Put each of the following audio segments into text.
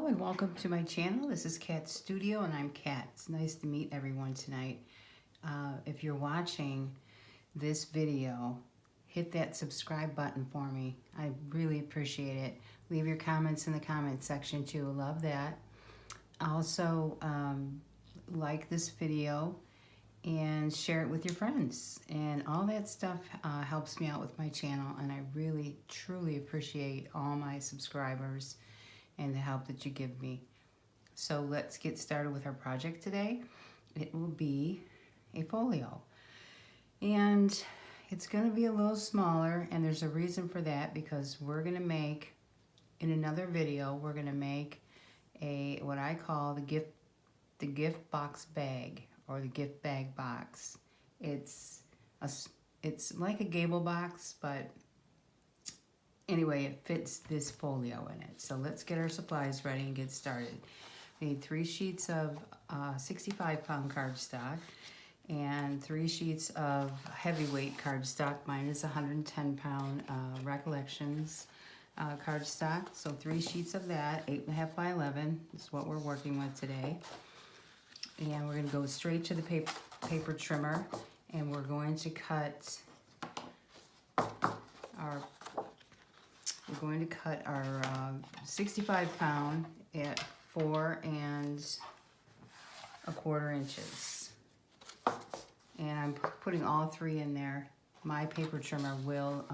Hello and welcome to my channel. This is Kat Studio and I'm Kat. It's nice to meet everyone tonight. If you're watching this video, hit that subscribe button for me. I really appreciate it. Leave your comments in the comment section too. Love that. Also, like this video and share it with your friends. And all that stuff helps me out with my channel, and I really, truly appreciate all my subscribers and the help that you give me. So let's get started with our project today. It will be a folio. And it's going to be a little smaller, and there's a reason for that, because we're going to make, in another video, we're going to make a what I call the gift box bag, or the gift bag box. It's like a gable box, but anyway, it fits this folio in it. So let's get our supplies ready and get started. We need 3 sheets of 65-pound cardstock and 3 sheets of heavyweight cardstock. Mine is 110-pound Recollections cardstock. So 3 sheets of that, 8.5 by 11 is what we're working with today. And we're going to go straight to the paper trimmer, and we're going to cut our 65-pound at 4 1/4 inches. And I'm putting all 3 in there. My paper trimmer will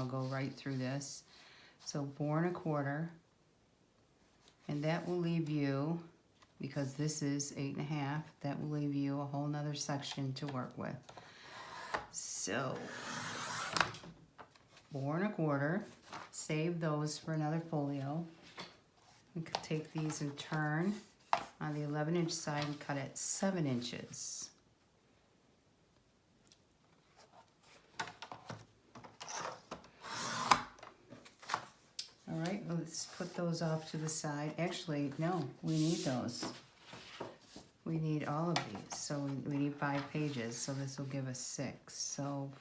go right through this. So 4 1/4, and that will leave you, because this is 8.5, that will leave you a whole nother section to work with. So 4 1/4. Save those for another folio. We could take these and turn on the 11-inch side and cut at 7 inches. All right, let's put those off to the side. Actually, no, we need those. We need all of these, so we need 5 pages, so this will give us 6. So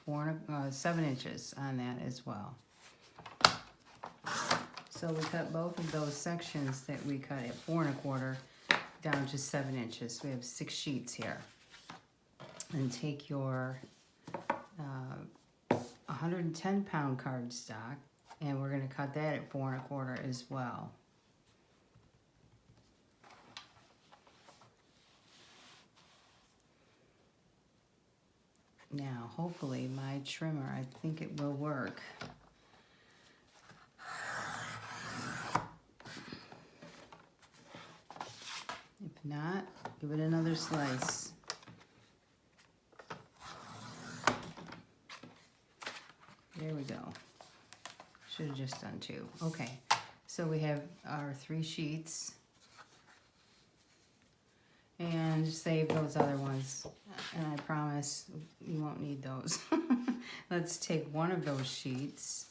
7 inches on that as well. So we cut both of those sections that we cut at 4 1/4 down to 7 inches. We have 6 sheets here. And take your 110-pound cardstock, and we're going to cut that at 4 1/4 as well. Now, hopefully my trimmer, I think it will work. If not, give it another slice. There we go. Should have just done 2. Okay, so we have our 3 sheets. And save those other ones. And I promise you won't need those. Let's take one of those sheets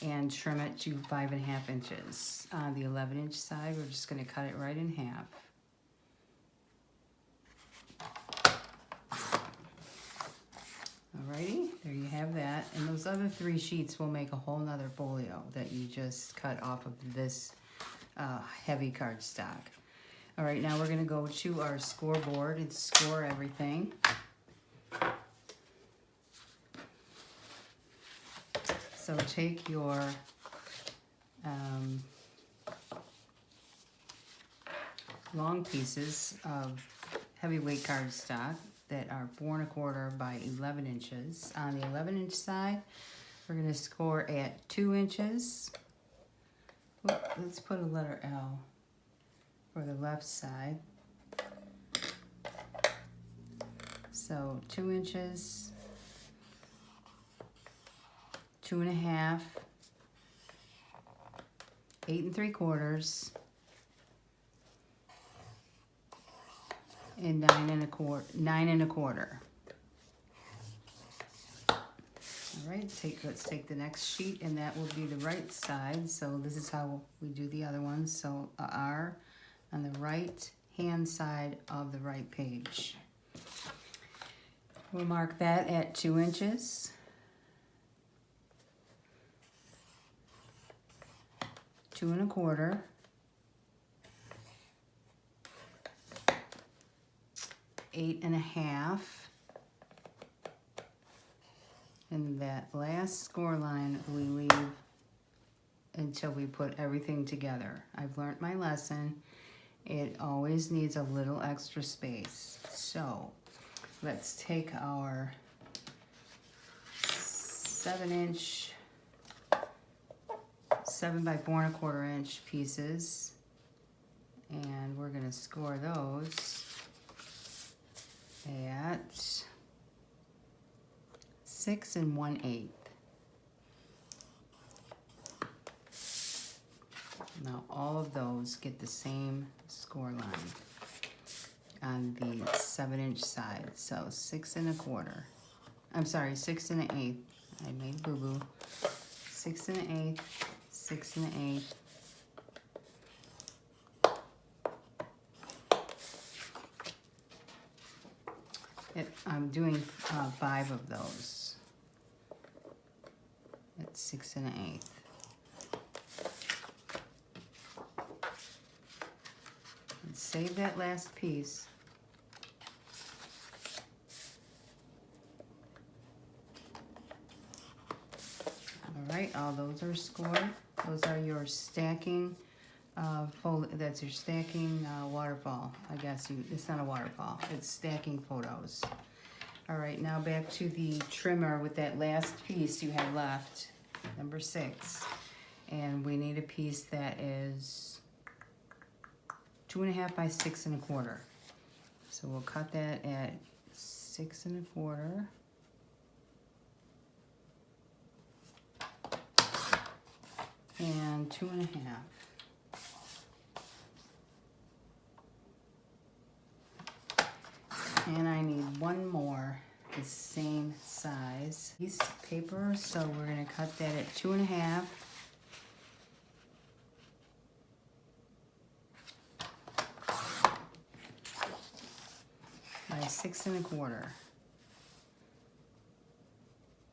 and trim it to 5.5 inches. On the 11-inch side, we're just going to cut it right in half. Alrighty, there you have that. And those other 3 sheets will make a whole nother folio that you just cut off of this heavy cardstock. All right, now we're going to go to our scoreboard and score everything. So take your long pieces of heavyweight cardstock that are 4 1/4 by 11 inches. On the 11-inch side, we're going to score at 2 inches. Let's put a letter L for the left side. So 2 inches, 2 1/2, 8 3/4, and 9 1/4. All right, let's take the next sheet, and that will be the right side. So this is how we do the other ones. So R on the right hand side of the right page. We'll mark that at 2 inches. 2 1/4, 8.5. And that last score line we leave until we put everything together. I've learned my lesson. It always needs a little extra space. So let's take our 7-inch, 7 by 4¼ inch pieces, and we're gonna score those at 6 1/8. Now all of those get the same score line on the 7-inch side. So 6 1/4. I'm sorry, 6 1/8. I made boo-boo. 6 1/8, 6 1/8. I'm doing 5 of those at 6 1/8. And save that last piece. All right, all those are scored. Those are your stacking that's your stacking waterfall. I guess it's not a waterfall, it's stacking photos. All right, now back to the trimmer with that last piece you have left, number 6. And we need a piece that is 2.5 by 6 1/4. So we'll cut that at 6 1/4. And 2.5. And I need one more the same size piece of paper, so we're going to cut that at 2.5. By 6 1/4.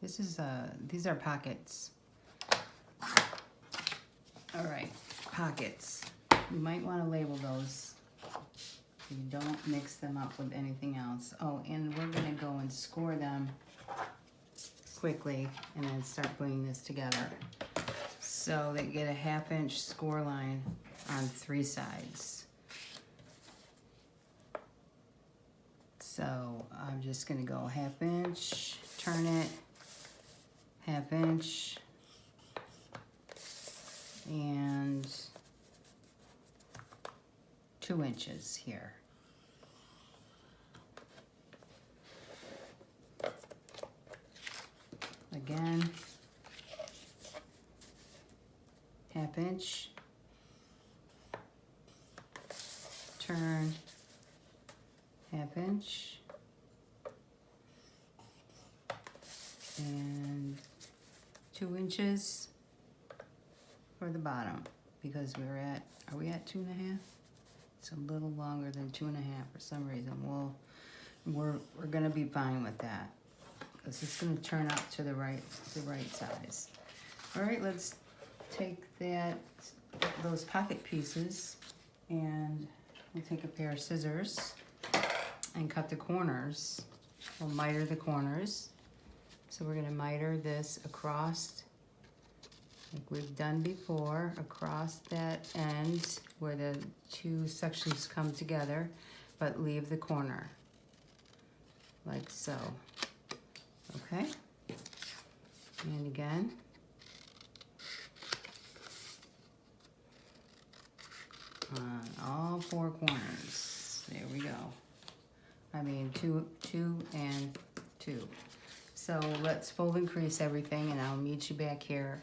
This is these are pockets. All right, pockets. You might want to label those so you don't mix them up with anything else. Oh, and we're gonna go and score them quickly and then start putting this together. So they get a 1/2 inch score line on 3 sides. So I'm just gonna go 1/2 inch, turn it, 1/2 inch, and 2 inches here. Again, 1/2 inch, turn, 1/2 inch, and 2 inches for the bottom, because are we at 2.5? It's a little longer than 2.5 for some reason. We're gonna be fine with that, because it's gonna turn out to the right size. All right, let's take those pocket pieces, and we'll take a pair of scissors and cut the corners. We'll miter the corners. So we're gonna miter this across, like we've done before, across that end where the 2 sections come together, but leave the corner, like so. Okay? And again. On all 4 corners. There we go. I mean, 2 and 2. So let's fold and crease everything, and I'll meet you back here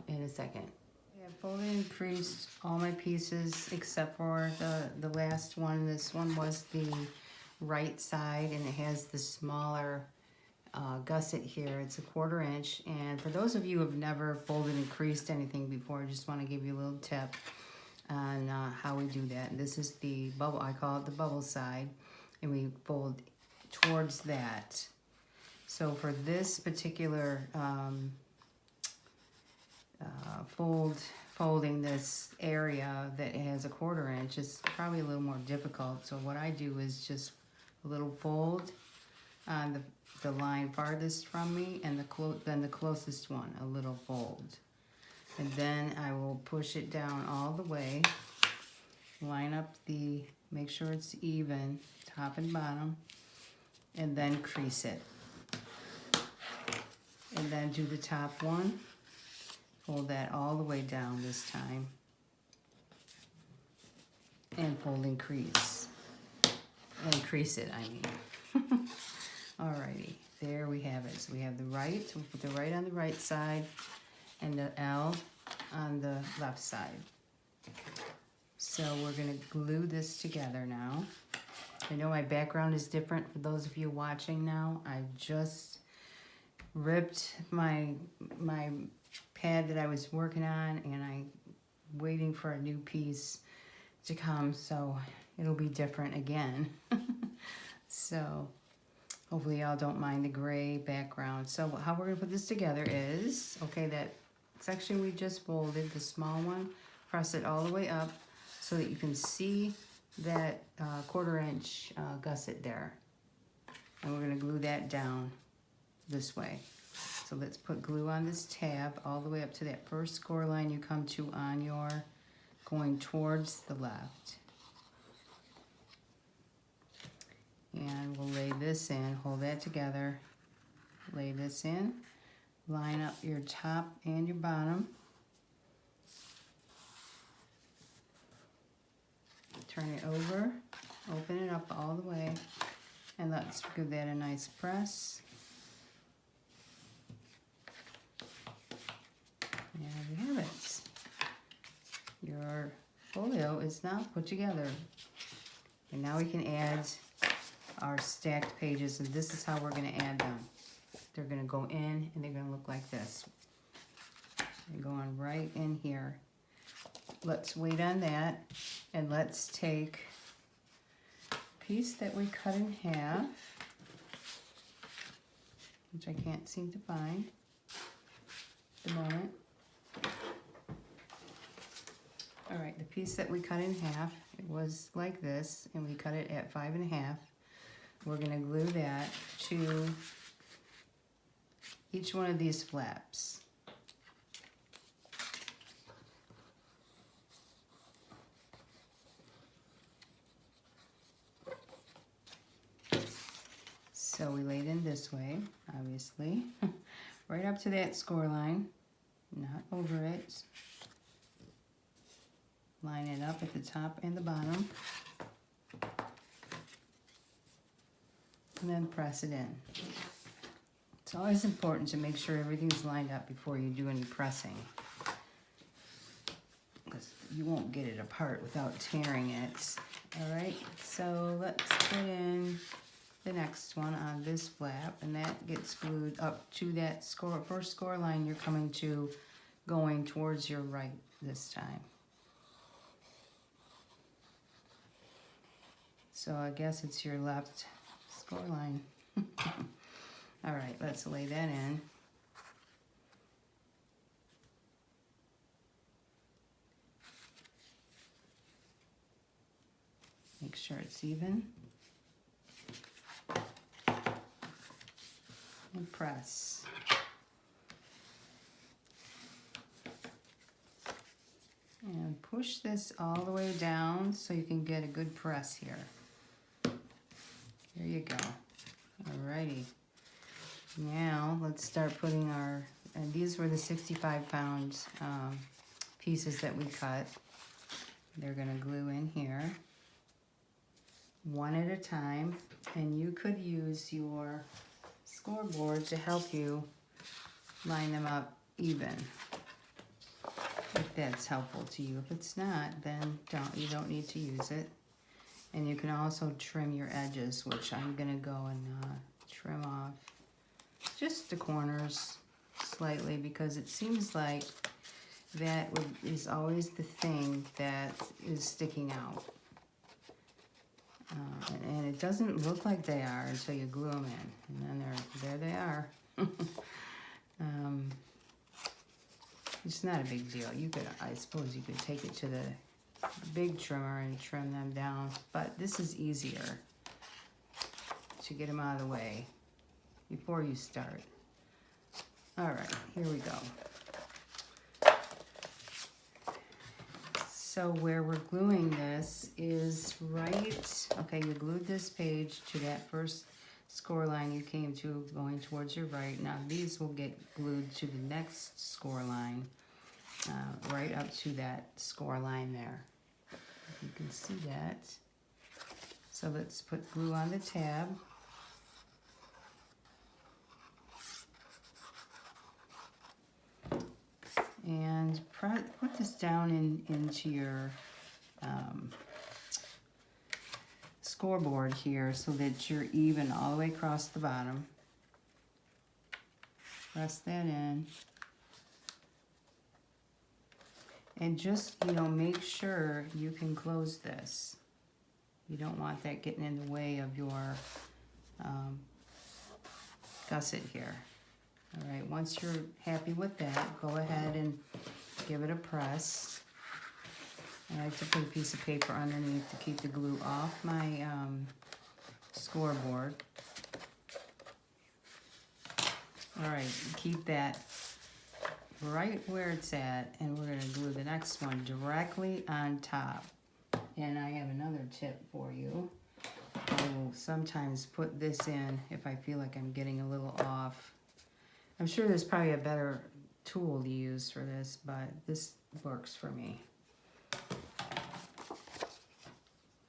in a second. I have folded and creased all my pieces except for the last one. This one was the right side, and it has the smaller gusset here. It's a 1/4 inch, and for those of you who have never folded and creased anything before, I just want to give you a little tip on how we do that. And this is the bubble, I call it the bubble side, and we fold towards that. So for this particular folding this area that has a 1/4 inch is probably a little more difficult. So what I do is just a little fold on the line farthest from me, and then the closest one, a little fold. And then I will push it down all the way, line up make sure it's even, top and bottom, and then crease it. And then do the top one, fold that all the way down this time, and fold and crease. And crease it, I mean. Alrighty, there we have it. So we have the right, we'll put the right on the right side, and the L on the left side. So we're gonna glue this together now. I know my background is different for those of you watching now. I just ripped my pad that I was working on, and I'm waiting for a new piece to come, so it'll be different again. So hopefully y'all don't mind the gray background. So how we're gonna put this together is, okay, that section we just folded, the small one, press it all the way up so that you can see that 1/4 inch gusset there. And we're gonna glue that down this way. So let's put glue on this tab all the way up to that first score line you come to on your going towards the left. And we'll lay this in, hold that together, lay this in, line up your top and your bottom, turn it over, open it up all the way, and let's give that a nice press. There we have it. Your folio is now put together. And now we can add our stacked pages, and this is how we're going to add them. They're going to go in, and they're going to look like this. They're going right in here. Let's wait on that, and let's take a piece that we cut in half, which I can't seem to find at the moment. All right, the piece that we cut in half, it was like this, and we cut it at 5 1/2. We're gonna glue that to each one of these flaps. So we laid in this way, obviously, right up to that score line, not over it. Line it up at the top and the bottom, and then press it in. It's always important to make sure everything's lined up before you do any pressing, because you won't get it apart without tearing it. All right, so let's put in the next one on this flap, and that gets glued up to that first score line you're coming to, going towards your right this time. So I guess it's your left score line. All right, let's lay that in. Make sure it's even. And press. And push this all the way down so you can get a good press here. There you go. Alrighty. Now let's start putting and these were the 65-pound pieces that we cut. They're gonna glue in here, one at a time, and you could use your scoreboard to help you line them up even, if that's helpful to you. If it's not, then you don't need to use it. And you can also trim your edges, which I'm gonna go and trim off just the corners slightly, because it seems like that is always the thing that is sticking out. And it doesn't look like they are until you glue them in, and then there they are. It's not a big deal. I suppose you could take it to the big trimmer and trim them down, but this is easier. to get them out of the way before you start. All right, here we go. So where we're gluing this is right, okay, you glued this page to that first score line you came to going towards your right. Now these will get glued to the next score line, right up to that score line there. You can see that. So let's put glue on the tab. And put this down into your scoreboard here so that you're even all the way across the bottom. Press that in. And just, you know, make sure you can close this. You don't want that getting in the way of your gusset here. All right, once you're happy with that, go ahead and give it a press. I like to put a piece of paper underneath to keep the glue off my scoreboard. All right, keep that right where it's at, and we're going to glue the next one directly on top. And I have another tip for you. I will sometimes put this in if I feel like I'm getting a little off. I'm sure there's probably a better tool to use for this, but this works for me.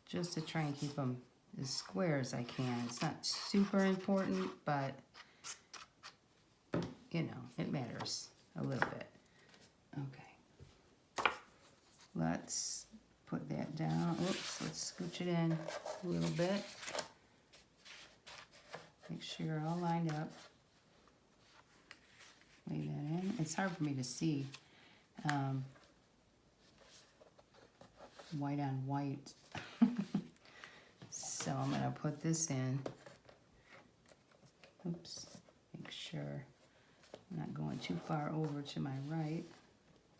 Just to try and keep them as square as I can. It's not super important, but, you know, it matters a little bit. Okay. Let's put that down. Oops, let's scooch it in a little bit. Make sure you're all lined up. Lay that in. It's hard for me to see white on white. So I'm going to put this in. Oops. Make sure I'm not going too far over to my right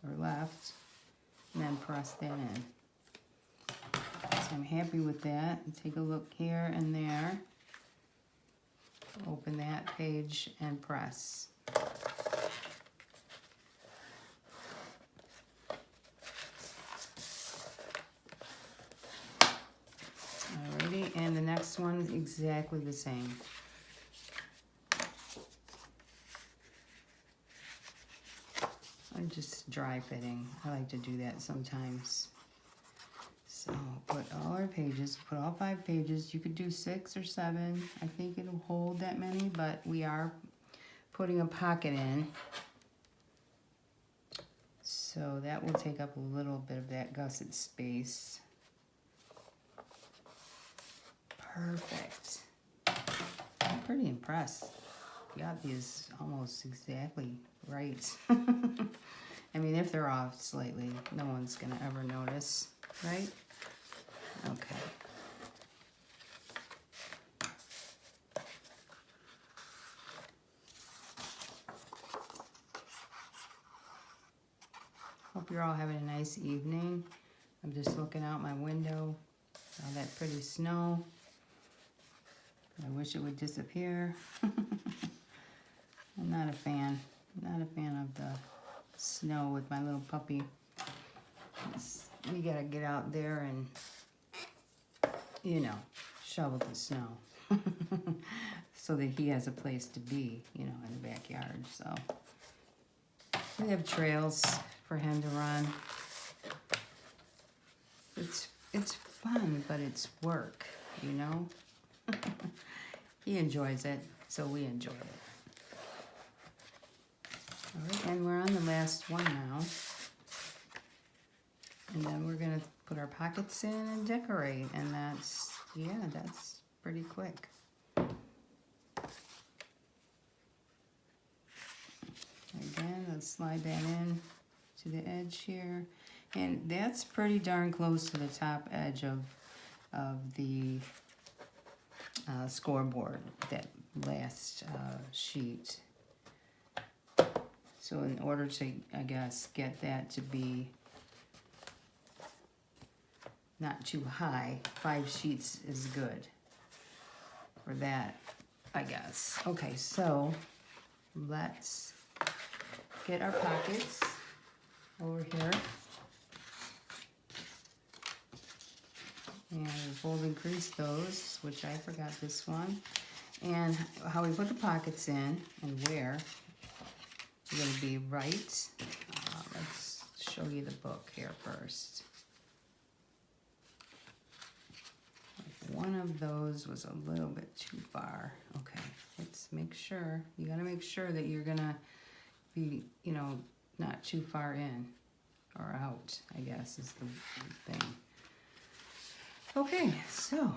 or left. And then press that in. So I'm happy with that. Take a look here and there. Open that page and press. Alrighty, and the next one is exactly the same. I'm just dry fitting. I like to do that sometimes. So put all our pages, put all 5 pages. You could do 6 or 7. I think it'll hold that many, but we are putting a pocket in. So that will take up a little bit of that gusset space. Perfect. I'm pretty impressed. Got these almost exactly right. I mean, if they're off slightly, no one's gonna ever notice, right? Okay. Hope you're all having a nice evening. I'm just looking out my window, all that pretty snow. I wish it would disappear. I'm not a fan. Not a fan of the snow with my little puppy. We gotta get out there and, you know, shovel the snow. So that he has a place to be, you know, in the backyard. So we have trails for him to run. It's fun, but it's work, you know? He enjoys it, so we enjoy it. All right, and we're on the last one now. And then we're gonna put our pockets in and decorate, and that's, yeah, that's pretty quick. Again, let's slide that in to the edge here. And that's pretty darn close to the top edge of the scoreboard, that last sheet. So in order to, I guess, get that to be not too high, 5 sheets is good for that, I guess. Okay, so let's get our pockets over here. And fold and crease those, which I forgot this one. And how we put the pockets in and where is going to be right. Let's show you the book here first. One of those was a little bit too far. Okay, let's make sure. You got to make sure that you're going to be, you know, not too far in or out, I guess is the thing. Okay, so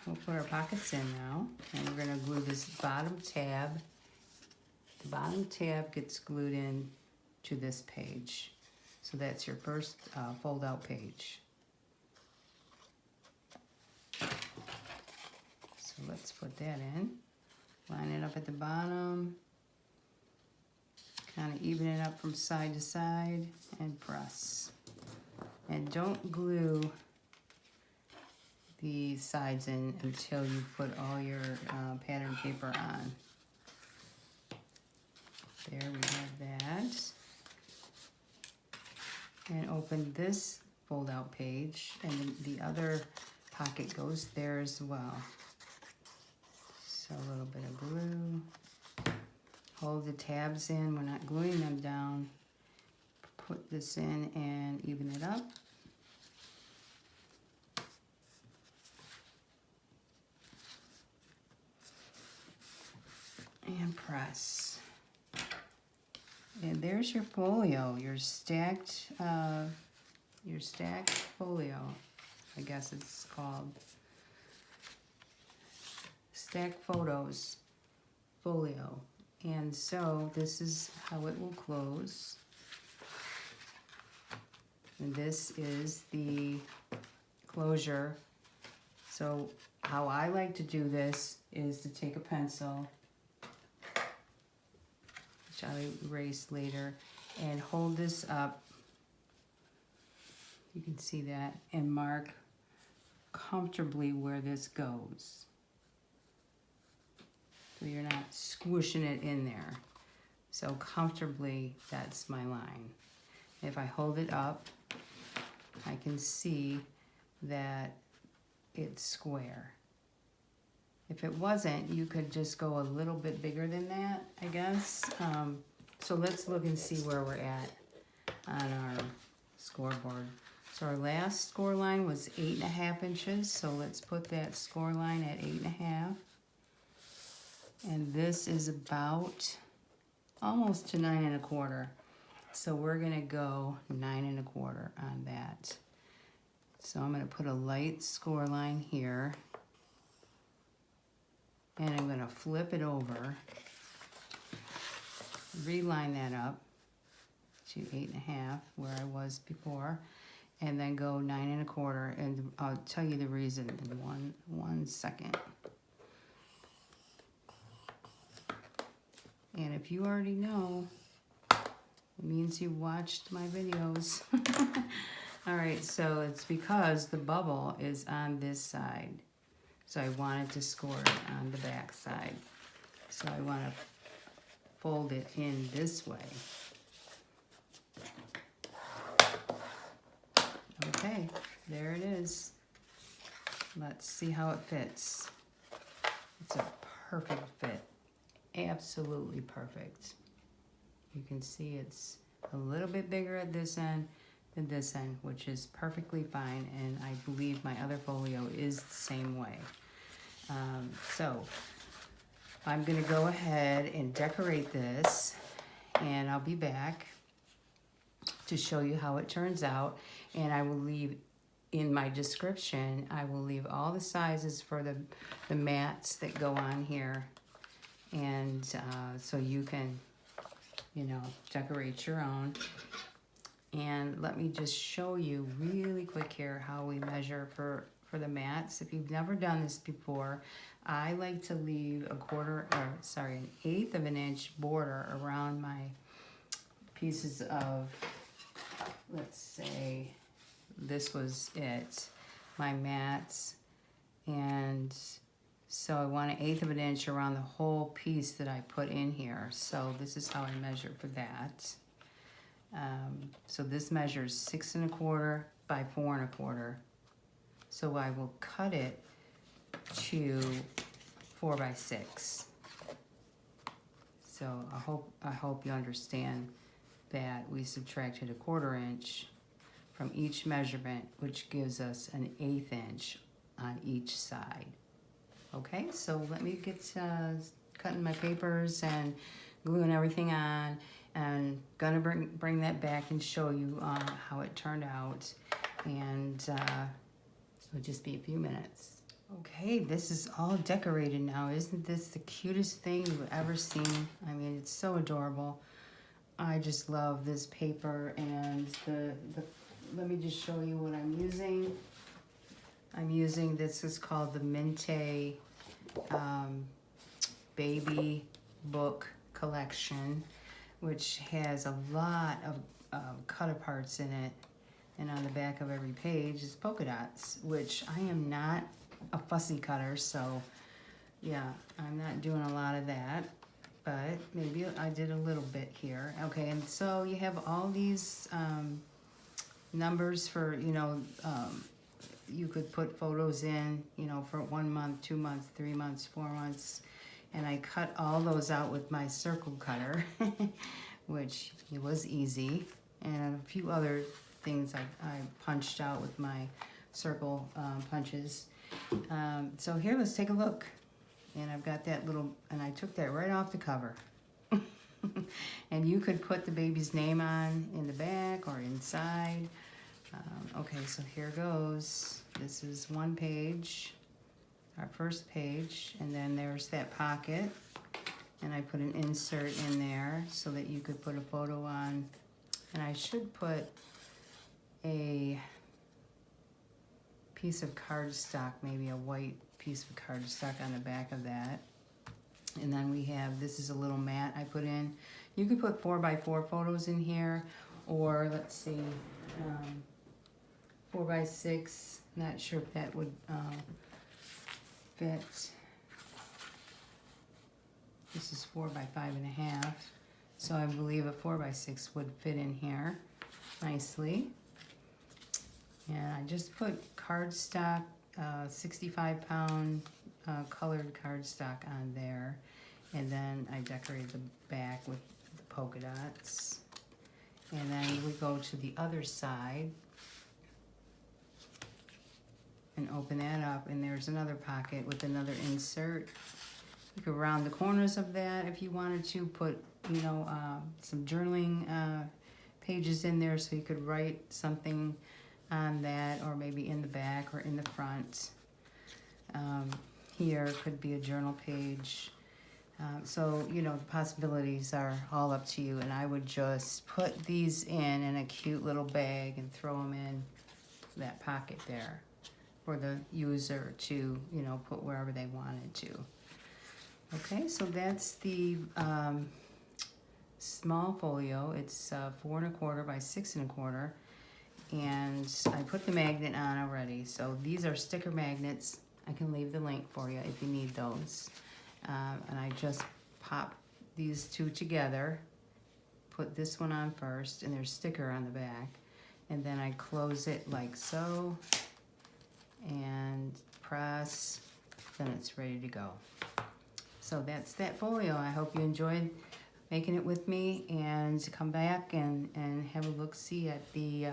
we'll put our pockets in now, and we're going to glue this bottom tab. The bottom tab gets glued in to this page. So that's your first fold-out page. So let's put that in. Line it up at the bottom. Kind of even it up from side to side and press. And don't glue the sides in until you put all your pattern paper on. There we have that. And open this fold out page, and the other pocket goes there as well. So a little bit of glue. Hold the tabs in, we're not gluing them down. Put this in and even it up. And press. And there's your folio, your stacked folio, I guess it's called. Stacked photos folio. And so this is how it will close. And this is the closure. So how I like to do this is to take a pencil, which I'll erase later, and hold this up. You can see that, and mark comfortably where this goes. So you're not squishing it in there. So comfortably, that's my line. If I hold it up, I can see that it's square. If it wasn't, you could just go a little bit bigger than that, I guess. So let's look and see where we're at on our scoreboard. So our last score line was 8.5 inches. So let's put that score line at 8.5. And this is about almost to 9.25. So we're gonna go 9.25 on that. So I'm gonna put a light score line here. And I'm gonna flip it over, reline that up to 8.5 where I was before, and then go 9.25, and I'll tell you the reason in one second. And if you already know, it means you watched my videos. All right, so it's because the bubble is on this side. So I wanted to score it on the back side. So I want to fold it in this way. Okay, there it is. Let's see how it fits. It's a perfect fit. Absolutely perfect. You can see it's a little bit bigger at this end than this end, which is perfectly fine, and I believe my other folio is the same way. So I'm gonna go ahead and decorate this, and I'll be back to show you how it turns out, and I will leave in my description, I will leave all the sizes for the mats that go on here, and so you can, you know, decorate your own. And let me just show you really quick here how we measure for the mats. If you've never done this before, I like to leave an 1/8 of an inch border around my pieces of, let's say, this was it, my mats. And So I want 1/8 of an inch around the whole piece that I put in here. So this is how I measure for that. So this measures 6 1/4 by 4 1/4. So I will cut it to 4 by 6. So I hope you understand that we subtracted 1/4 inch from each measurement, which gives us an 1/8 inch on each side. Okay, so let me get cutting my papers and gluing everything on, and gonna bring that back and show you how it turned out, and it'll just be a few minutes. Okay, this is all decorated now. Isn't this the cutest thing you've ever seen? I mean, it's so adorable. I just love this paper, and let me just show you what I'm using. This is called the Minte Baby Book Collection, which has a lot of cut-aparts in it, and on the back of every page is polka dots, which I am not a fussy cutter, so yeah, I'm not doing a lot of that, but maybe I did a little bit here. Okay, and so you have all these numbers for, you could put photos in, for 1 month, 2 months, 3 months, 4 months, and I cut all those out with my circle cutter, which it was easy, and a few other things I punched out with my circle punches. So here, let's take a look. And I've got that little, and I took that right off the cover. And you could put the baby's name on in the back or inside. Okay, so here goes. This is one page, our first page, and then there's that pocket. And I put an insert in there so that you could put a photo on. And I should put a piece of cardstock, maybe a white piece of cardstock on the back of that. And then we have, this is a little mat I put in. You could put 4 by 4 photos in here, or let's see, 4 by 6. Not sure if that would fit. This is 4 by 5.5. So I believe a 4 by 6 would fit in here nicely. And I just put cardstock, 65-pound colored cardstock on there. And then I decorated the back with the polka dots. And then we go to the other side and open that up, and there's another pocket with another insert. You could round the corners of that if you wanted to, put, some journaling pages in there so you could write something on that, or maybe in the back or in the front. Here could be a journal page. So, the possibilities are all up to you, and I would just put these in a cute little bag and throw them in that pocket there for the user to, put wherever they wanted to. Okay, so that's the small folio. It's 4 1/4 by 6 1/4. And I put the magnet on already. So these are sticker magnets. I can leave the link for you if you need those. And I just pop these two together, put this one on first, and there's sticker on the back. And then I close it like so, and press, then it's ready to go. So that's that folio. I hope you enjoyed making it with me, and come back and have a look-see at the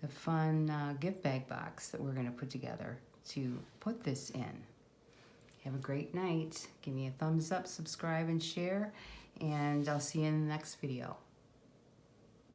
fun gift bag box that we're going to put together to put this in. Have a great night. Give me a thumbs up, subscribe, and share, and I'll see you in the next video.